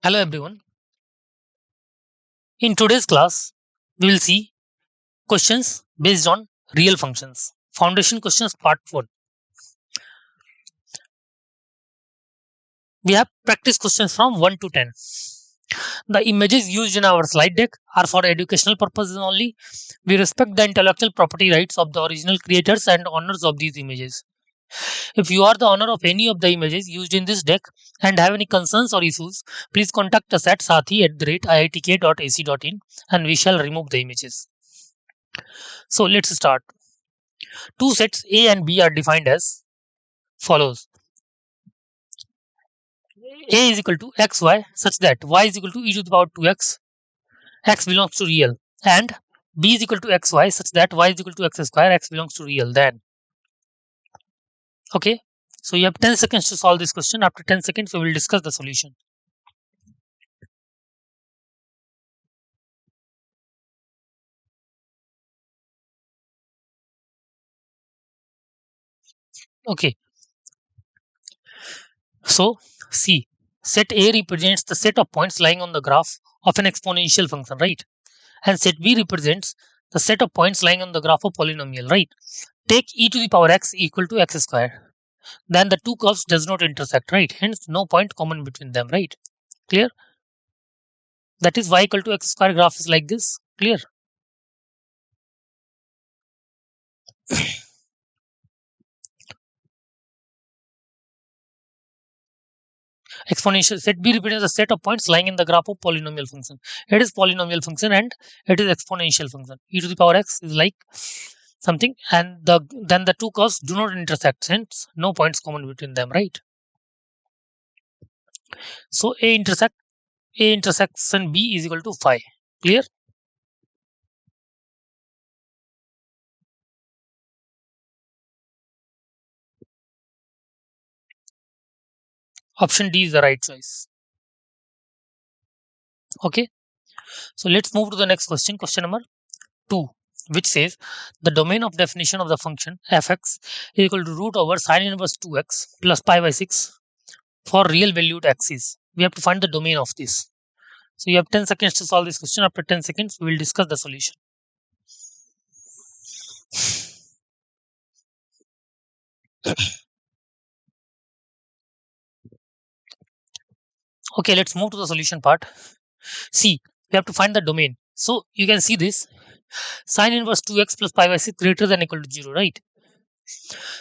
Hello everyone. In today's class, we will see questions based on real functions. Foundation questions part 1. We have practice questions from 1 to 10. The images used in our slide deck are for educational purposes only. We respect the intellectual property rights of the original creators and owners of these images. If you are the owner of any of the images used in this deck and have any concerns or issues, please contact us at sathi@iitk.ac.in and we shall remove the images. So let's start. Two sets A and B are defined as follows. A is equal to xy such that y is equal to e to the power 2x, x belongs to real, and B is equal to xy such that y is equal to x square, x belongs to real. Then, okay, so you have 10 seconds to solve this question. After 10 seconds, we will discuss the solution. Okay, so see, set A represents the set of points lying on the graph of an exponential function, right? And set B represents the set of points lying on the graph of polynomial, right? Take e to the power x equal to x square. Then the two curves does not intersect, right? Hence, no point common between them, right? Clear? That is y equal to x square graph is like this. Clear? Exponential set B represents the set of points lying in the graph of polynomial function. It is polynomial function and it is exponential function. E to the power x is like something, and then the two curves do not intersect. Hence, no points common between them, right? So A intersection B is equal to phi. Clear? Option D is the right choice. Okay. So let's move to the next question. Question number 2, which says the domain of definition of the function fx is equal to root over sine inverse 2x plus pi by 6 for real valued x's. We have to find the domain of this. So you have 10 seconds to solve this question. After 10 seconds, we will discuss the solution. Okay, let's move to the solution part. See, we have to find the domain. So you can see this sine inverse 2x plus pi by 6 greater than equal to 0, right?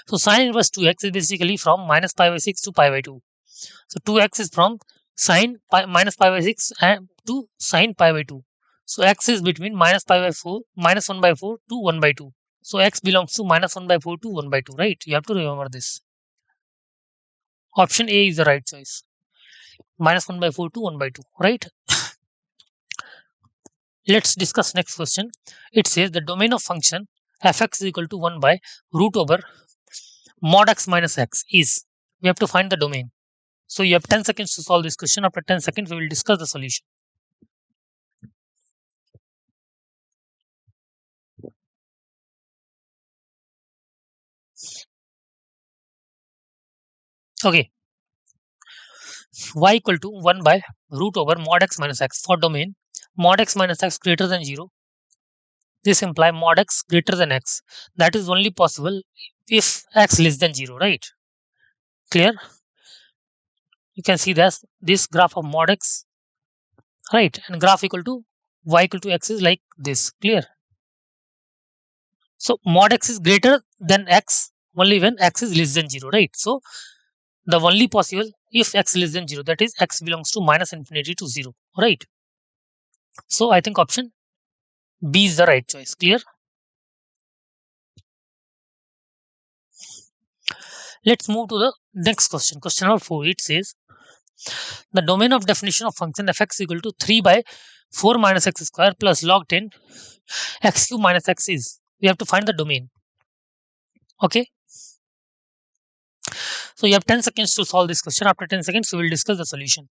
So sine inverse 2x is basically from minus pi by 6 to pi by 2. So 2x is from sine pi minus pi by 6 and to sine pi by 2. So x is between minus pi by 4, minus 1 by 4 to 1 by 2. So x belongs to minus 1 by 4 to 1 by 2, right? You have to remember this. Option A is the right choice. Minus 1 by 4 to 1 by 2, right? Let's discuss next question. It says the domain of function fx is equal to 1 by root over mod x minus x is. We have to find the domain. So you have 10 seconds to solve this question. After 10 seconds, we will discuss the solution. Okay. Y equal to 1 by root over mod x minus x for domain mod x minus x greater than 0. This implies mod x greater than x. That is only possible if x less than 0, right? Clear? You can see this graph of mod x, right? And graph equal to y equal to x is like this. Clear? So mod x is greater than x only when x is less than 0, right? So the only possible if x less than 0, that is x belongs to minus infinity to 0, right? So I think option B is the right choice. Clear? Let's move to the next question. Question number 4. It says the domain of definition of function fx equal to 3 by 4 minus x square plus log 10 x cube minus x is. We have to find the domain. Okay. So you have 10 seconds to solve this question. After 10 seconds, we will discuss the solution.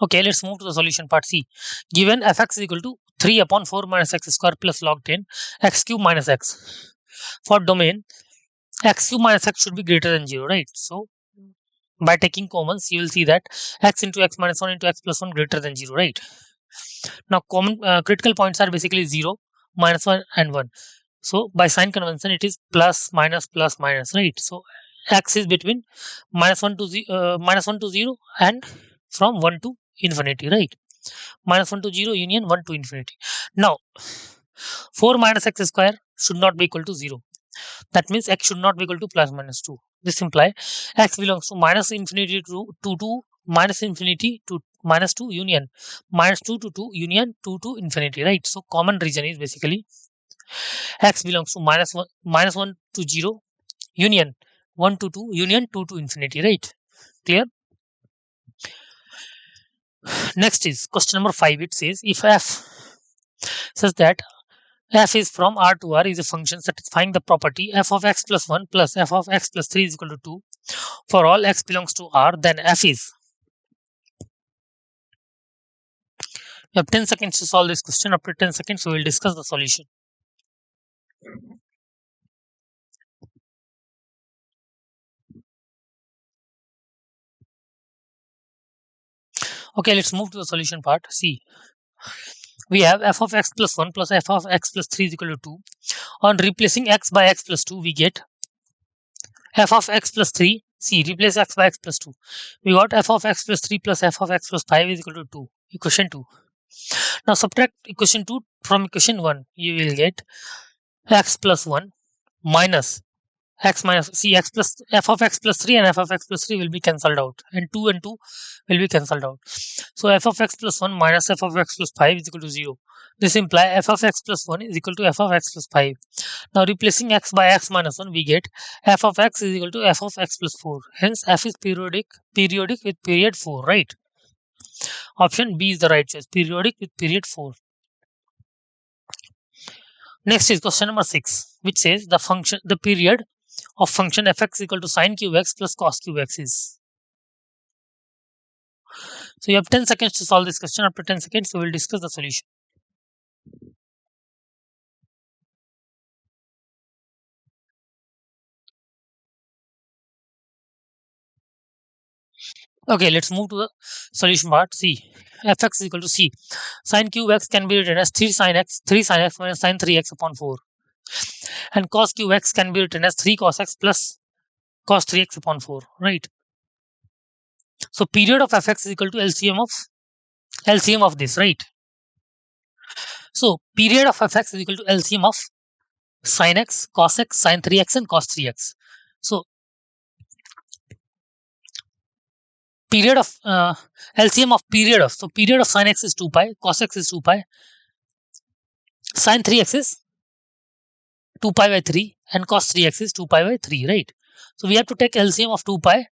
Okay, let's move to the solution part. C. Given fx is equal to 3 upon 4 minus x square plus log 10 x cube minus x. For domain, x cube minus x should be greater than 0, right? So by taking commons, you will see that x into x minus 1 into x plus 1 greater than 0, right? Now common critical points are basically 0, minus 1 and 1. So by sign convention, it is plus minus, right? So x is between minus 1 to 0 and from 1 to infinity, right? Minus 1 to 0 union 1 to infinity. Now 4 minus x square should not be equal to 0. That means x should not be equal to plus minus 2. This implies x belongs to minus infinity to 2 minus infinity to minus 2 union minus 2 to 2 union 2 to infinity, right? So common region is basically x belongs to minus 1 to 0 union 1 to 2 union 2 to infinity, right? Clear? Next is question number 5. It says if f says that f is from R to R is a function satisfying the property f of x plus 1 plus f of x plus 3 is equal to 2 for all x belongs to R, then f is. You have 10 seconds to solve this question. After 10 seconds, we will discuss the solution. Okay, let's move to the solution part. See, we have f of x plus 1 plus f of x plus 3 is equal to 2. On replacing x by x plus 2, we get f of x plus 3. See, replace x by x plus 2. We got f of x plus 3 plus f of x plus 5 is equal to 2. Equation 2. Now subtract equation 2 from equation 1. You will get x plus 1 minus x minus, see, x plus f of x plus 3 and f of x plus 3 will be cancelled out, and 2 will be cancelled out. So f of x plus 1 minus f of x plus 5 is equal to 0. This implies f of x plus 1 is equal to f of x plus 5. Now replacing x by x minus 1, we get f of x is equal to f of x plus 4. Hence f is periodic with period 4, right? Option B is the right choice, periodic with period 4. Next is question number 6, which says the period of function fx equal to sine cube x plus cos cube x is. So you have 10 seconds to solve this question. After 10 seconds, we will discuss the solution. Okay, let's move to the solution part. See, fx is equal to c. Sine cube x can be written as 3 sine x minus sine 3x upon 4. And cos cube x can be written as 3 cos x plus cos 3x upon 4, right? So period of fx is equal to LCM of this, right? So period of fx is equal to LCM of sin x, cos x, sin 3x and cos 3x. So period of LCM of period of, so period of sin x is 2 pi, cos x is 2 pi, sin 3x is 2 pi by 3 and cos 3x is 2 pi by 3, right? So we have to take LCM of 2 pi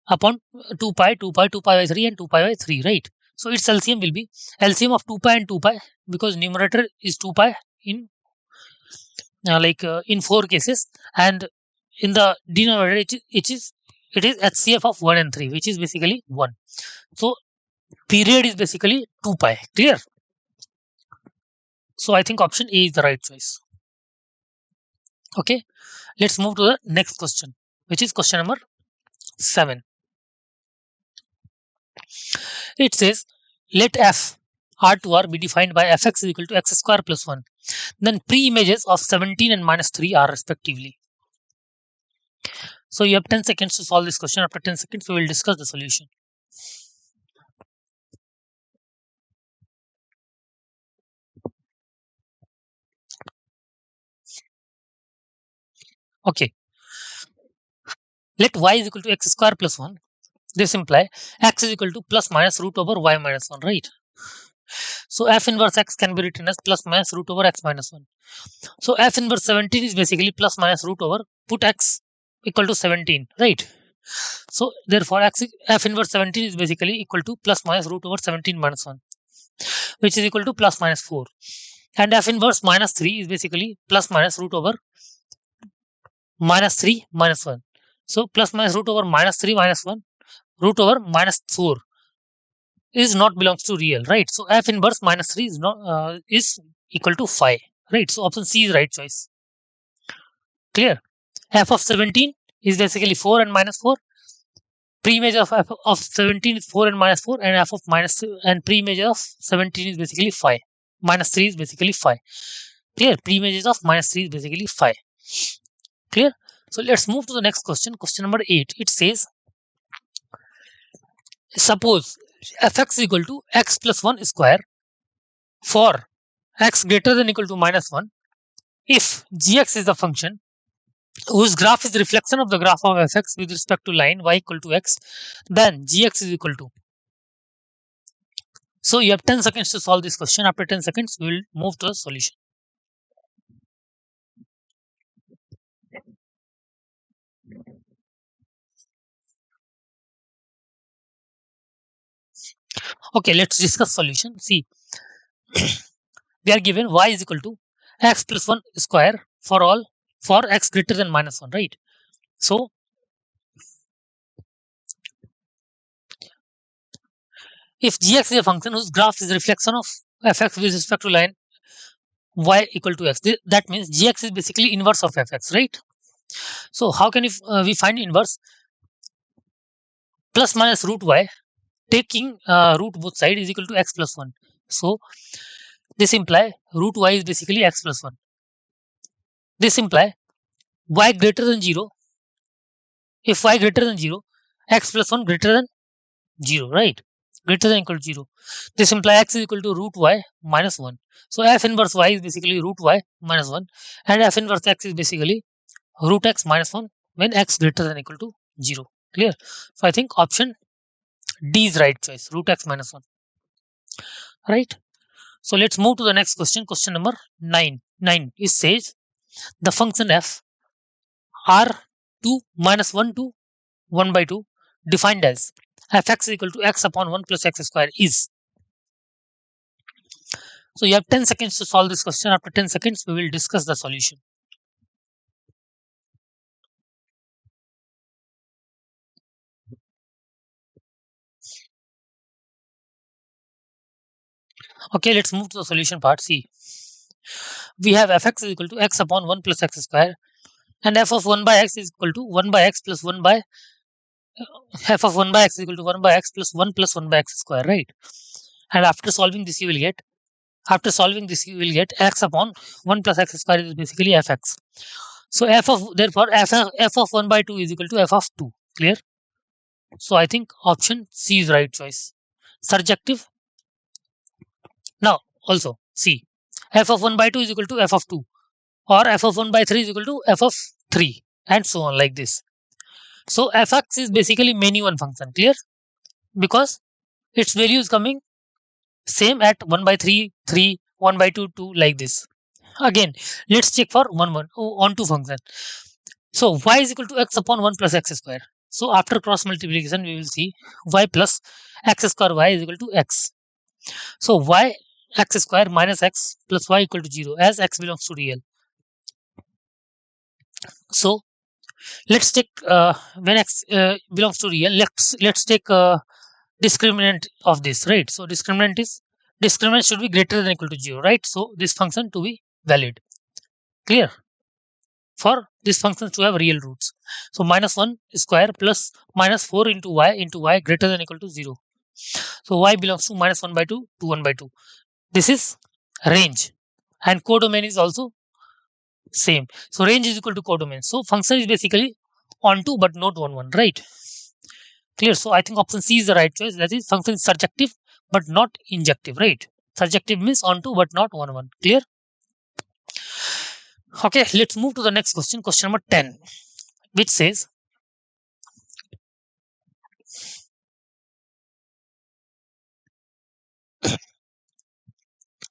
upon 2 pi by 3 and 2 pi by 3, right? So its LCM will be LCM of 2 pi and 2 pi, because numerator is 2 pi in in 4 cases, and in the denominator it is HCF of 1 and 3, which is basically 1. So period is basically 2 pi. Clear? So I think option A is the right choice. Okay, let's move to the next question, which is question number 7. It says, let f R to R be defined by fx is equal to x square plus 1. Then pre-images of 17 and minus 3 are respectively. So you have 10 seconds to solve this question. After 10 seconds, we will discuss the solution. Okay. Let y is equal to x square plus 1. This implies x is equal to plus minus root over y minus 1, right? So f inverse x can be written as plus minus root over x minus 1. So f inverse 17 is basically plus minus root over, put x equal to 17, right? So therefore f inverse 17 is basically equal to plus minus root over 17 minus 1, which is equal to plus minus 4. And f inverse minus 3 is basically plus minus root over minus 3 minus 1. So plus minus root over minus 3 minus 1 root over minus 4. is not belongs to real, right? So f inverse minus 3 is not is equal to 5, right? So option C is right choice. Clear? F of 17 is basically 4 and minus 4. Pre-image of f of 17 is 4 and minus 4, and f of minus and pre-image of 17 is basically 5. Minus 3 is basically 5. Clear? Pre-images of minus 3 is basically 5. Clear? So let's move to the next question. Question number 8. It says, suppose fx is equal to x plus 1 square for x greater than equal to minus 1 if gx is the function whose graph is the reflection of the graph of fx with respect to line y equal to x, then gx is equal to. So you have 10 seconds to solve this question. After 10 seconds, we will move to the solution. Okay, let's discuss solution. See, we are given y is equal to x plus 1 square for x greater than minus 1, right? So if gx is a function whose graph is a reflection of fx with respect to line y equal to x, that means gx is basically inverse of fx, right? So how can we find inverse? Plus minus root y, taking root both side, is equal to x plus 1. So this imply root y is basically x plus 1. This imply y greater than 0. If y greater than 0, x plus 1 greater than 0, right? Greater than equal to 0. This implies x is equal to root y minus 1. So f inverse y is basically root y minus 1, and f inverse x is basically root x minus 1 when x greater than equal to 0. Clear? So I think option D is right choice, root x minus 1. Right? So let's move to the next question. Question number 9. It says the function f r2 minus 1 to 1 by 2 defined as fx is equal to x upon 1 plus x square is. So you have 10 seconds to solve this question. After 10 seconds, we will discuss the solution. Okay, let's move to the solution part. See, we have fx is equal to x upon 1 plus x square, and f of 1 by x is equal to 1 by x plus 1 by f of 1 by x is equal to 1 by x plus 1 plus 1 by x square, right? And after solving this, you will get x upon 1 plus x square is basically fx. So therefore f of 1 by 2 is equal to f of 2. Clear? So I think option C is right choice. Surjective. Now also see, f of 1 by 2 is equal to f of 2, or f of 1 by 3 is equal to f of 3, and so on like this. So fx is basically many one function. Clear? Because its value is coming same at 1 by 3, 3, 1 by 2, 2 like this. Again, let's check for 1, 2 function. So y is equal to x upon 1 plus x square. So after cross multiplication, we will see y plus x square y is equal to x. So y x square minus x plus y equal to 0 as x belongs to real. So let's take when x belongs to real, let's take discriminant of this, right? So discriminant should be greater than equal to 0, right? So this function to be valid. Clear? For this function to have real roots. So minus 1 square plus minus 4 into y greater than equal to 0. So y belongs to minus 1 by 2 to 1 by 2. This is range, and codomain is also same. So range is equal to codomain. So function is basically onto but not on one, right? Clear? So I think option C is the right choice. That is, function is surjective but not injective, right? Surjective means onto but not on one. Clear? Okay, let's move to the next question. Question number 10, which says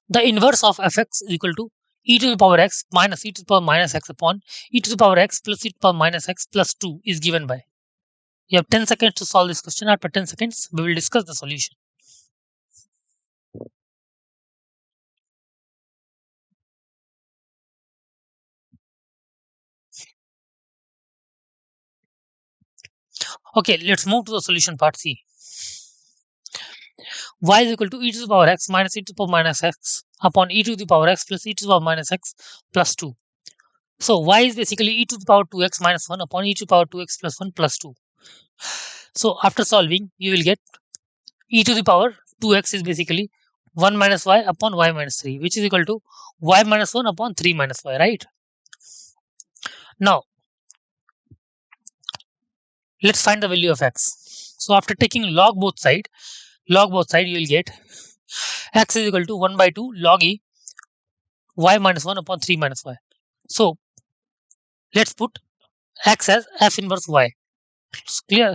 the inverse of fx is equal to e to the power x minus e to the power minus x upon e to the power x plus e to the power minus x plus 2 is given by. You have 10 seconds to solve this question. After 10 seconds, we will discuss the solution. Okay, let's move to the solution part. C. y is equal to e to the power x minus e to the power minus x upon e to the power x plus e to the power minus x plus 2. So y is basically e to the power 2x minus 1 upon e to the power 2x plus 1 plus 2. So after solving, you will get e to the power 2x is basically 1 minus y upon y minus 3, which is equal to y minus 1 upon 3 minus y, right? Now, let's find the value of x. So after taking log both side, you will get x is equal to 1 by 2 log e y minus 1 upon 3 minus y. So let's put x as f inverse y. Clear?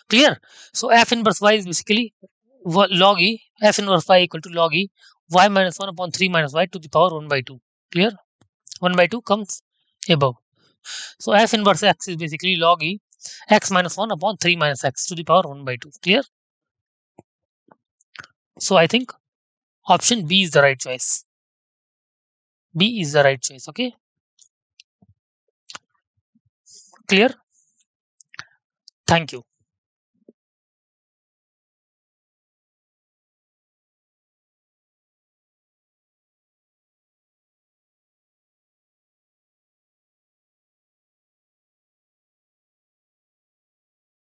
Clear. So f inverse y is basically log e f inverse y equal to log e y minus 1 upon 3 minus y to the power 1 by 2. Clear? 1 by 2 comes above. So f inverse x is basically log e x minus 1 upon 3 minus x to the power 1 by 2. Clear? So I think option B is the right choice. B is the right choice. Okay. Clear? Thank you.